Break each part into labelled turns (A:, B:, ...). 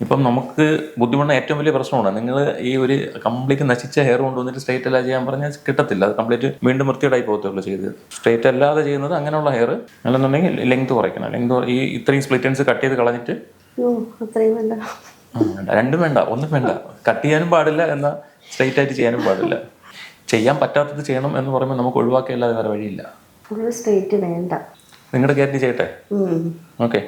A: ഇപ്പം നമുക്ക് ബുദ്ധിമുട്ടുന്ന ഏറ്റവും വലിയ പ്രശ്നമാണ് നിങ്ങൾ ഈ ഒരു കംപ്ലീറ്റ് നശിച്ച ഹെയർ കൊണ്ടുവന്നിട്ട് സ്ട്രൈറ്റ് അല്ല ചെയ്യാൻ പറഞ്ഞാൽ കിട്ടത്തില്ല. അത് കംപ്ലീറ്റ് വീണ്ടും വൃത്തിയോടായി പോകത്തുള്ളൂ ചെയ്ത്. സ്ട്രൈറ്റ് അല്ലാതെ ചെയ്യുന്നത് അങ്ങനെയുള്ള ഹെയർ അല്ലെന്നുണ്ടെങ്കിൽ ലെങ്ത് കുറയ്ക്കണം. ലെങ്ത് ഈ ഇത്രയും സ്പ്ലിറ്റൻസ് കട്ട് ചെയ്ത് കളഞ്ഞിട്ട്
B: വേണ്ട,
A: രണ്ടും വേണ്ട, ഒന്നും വേണ്ട. കട്ട് ചെയ്യാനും പാടില്ല, എന്നാൽ സ്ട്രൈറ്റ് ആയിട്ട് ചെയ്യാനും പാടില്ല. ചെയ്യാൻ പറ്റാത്തത് ചെയ്യണം എന്ന് പറയുമ്പോൾ നമുക്ക് ഒഴിവാക്കിയല്ലാതെ വേറെ വഴിയില്ല.
B: ഫുൾ സ്ട്രൈറ്റ് വേണ്ട.
A: നിങ്ങളുടെ ഗ്യാരണ്ടി ചെയ്യട്ടെ? ഓക്കെ,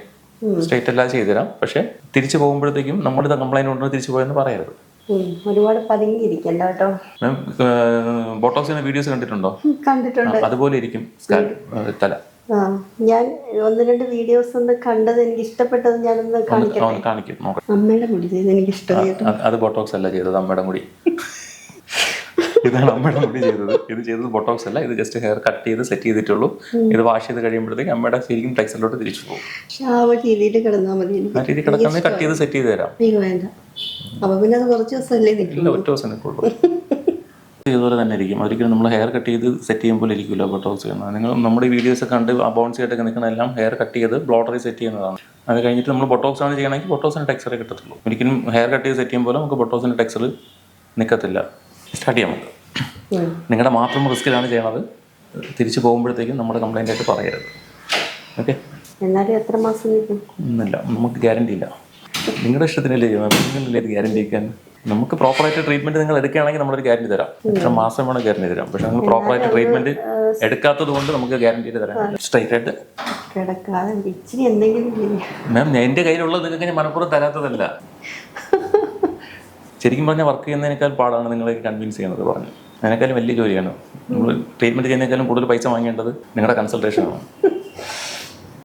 A: സ്ട്രൈറ്റ് അല്ലാതെ ചെയ്തുതരാം. പക്ഷെ തിരിച്ചു പോകുമ്പോഴത്തേക്കും നമ്മളിത് കംപ്ലൈൻറ്റ് കൊണ്ടുവന്ന് തിരിച്ചു പോയെന്ന് പറയരുത്.
B: ഒരുപാട് പതുങ്ങിയിരിക്കല്ല കേട്ടോ.
A: മാം ബോട്ടോക്സിന്റെ വീഡിയോസ് കണ്ടിട്ടുണ്ടോ?
B: കണ്ടിട്ടുണ്ട്.
A: അതുപോലെ ഇരിക്കും തല.
B: ഞാൻ 1-2 വീഡിയോസ് ഒന്ന് കണ്ടത്, എനിക്ക് ഇഷ്ടപ്പെട്ടത് ഞാനൊന്ന്
A: കാണിക്കും.
B: അമ്മയുടെ മുടി ചെയ്ത് എനിക്ക് ഇഷ്ടമായി.
A: അത് ബോട്ടോക്സ് അല്ല ചെയ്തത്, അമ്മയുടെ മുടി. ഇതാണ് അമ്മയുടെ മുടി ചെയ്തത്. ഇത് ചെയ്തത് ബോട്ടോക്സ് അല്ല, ഇത് ജസ്റ്റ് ഹെയർ കട്ട് ചെയ്ത് സെറ്റ് ചെയ്തിട്ടുള്ളൂ. ഇത് വാഷ് ചെയ്ത് കഴിയുമ്പോഴത്തേക്ക് അമ്മയുടെ ശരിക്കും ടെക്സ്റ്ററിലോട്ട് തിരിച്ചു പോകും.
B: ആ രീതിയിൽ കിടന്നാൽ മതി.
A: ആ രീതി കിടക്കുന്നത് കട്ട് ചെയ്ത് സെറ്റ് ചെയ്ത് തരാം.
B: വേണ്ട, അപ്പൊ പിന്നെ അത് കുറച്ച് ദിവസമല്ലേ നിൽക്കില്ല,
A: ഒറ്റ ദിവസം നിൽക്കുള്ളൂ. ഇതുപോലെ തന്നെ ഇരിക്കും. ഒരിക്കലും നമ്മൾ ഹെയർ കട്ട് ചെയ്ത് സെറ്റ് ചെയ്യുമ്പോൾ ഇരിക്കില്ല ബോട്ടോക്സ് ചെയ്യുന്നത്. നിങ്ങൾ നമ്മുടെ വീഡിയോസ് കണ്ട് ബൗൺസി ആയിട്ടൊക്കെ നിൽക്കുന്ന എല്ലാം ഹെയർ കട്ട് ചെയ്ത് ബ്ലോട്ടറി സെറ്റ് ചെയ്യുന്നതാണ്. അത് കഴിഞ്ഞിട്ട് നമ്മൾ ബോട്ടോക്സ് ആണ് ചെയ്യണമെങ്കിൽ ബോട്ടോക്സിന് ടെക്സ്ചറേ കിട്ടത്തുള്ളൂ. ഒരിക്കലും ഹെയർ കട്ട് ചെയ്ത് സെറ്റ് ചെയ്യുമ്പോൾ നമുക്ക് ബോട്ടോക്സിൻ്റെ ടെക്സ്ചർ നിൽക്കത്തില്ല. സ്റ്റാർട്ട് ചെയ്യാൻ നമുക്ക്. നിങ്ങളുടെ മാത്രം റിസ്ക്കിലാണ് ചെയ്യണത്. തിരിച്ചു പോകുമ്പോഴത്തേക്കും നമ്മുടെ കംപ്ലൈൻ്റ് ആയിട്ട് പറയരുത്. ഓക്കെ,
B: എന്നാലും എത്ര മാസം നിൽക്കും?
A: ഒന്നുമില്ല, നമുക്ക് ഗ്യാരണ്ടി ഇല്ല. നിങ്ങളുടെ ഇഷ്ടത്തിനല്ലേ നിങ്ങളല്ലേ ഇത് ഗ്യാരണ്ടി വയ്ക്കാൻ. നമുക്ക് പ്രോപ്പറായിട്ട് ട്രീറ്റ്മെന്റ് നിങ്ങൾ എടുക്കുകയാണെങ്കിൽ നമ്മളൊരു ഗ്യാരണ്ടി തരാം. എത്ര മാസം വേണം ഗ്യാരണ്ടി തരാം. പക്ഷെ നിങ്ങൾ പ്രോപ്പറായിട്ട് ട്രീറ്റ്മെന്റ് എടുക്കാത്തത് കൊണ്ട് നമുക്ക് ഗ്യാരണ്ടി തരാം. സ്ട്രൈറ്റ് ആയിട്ട്
B: കിടക്കാതെ ഇച്ചിരി എന്തെങ്കിലും.
A: മാം, എൻ്റെ കയ്യിലുള്ളത് നിങ്ങൾക്ക് ഞാൻ മനഃപൂർവ്വം തരാത്തതല്ല. ശരിക്കും പറഞ്ഞാൽ വർക്ക് ചെയ്യുന്നതിനേക്കാൾ പാടാണ് നിങ്ങളെ കൺവിൻസ് ചെയ്യുന്നത് പറഞ്ഞു. അതിനേക്കാളും വലിയ ജോലിയാണ്. നമ്മൾ ട്രീറ്റ്മെന്റ് ചെയ്യുന്നതിനേക്കാളും കൂടുതൽ പൈസ വാങ്ങേണ്ടത് നിങ്ങളുടെ കൺസൾട്ടേഷനാണ്.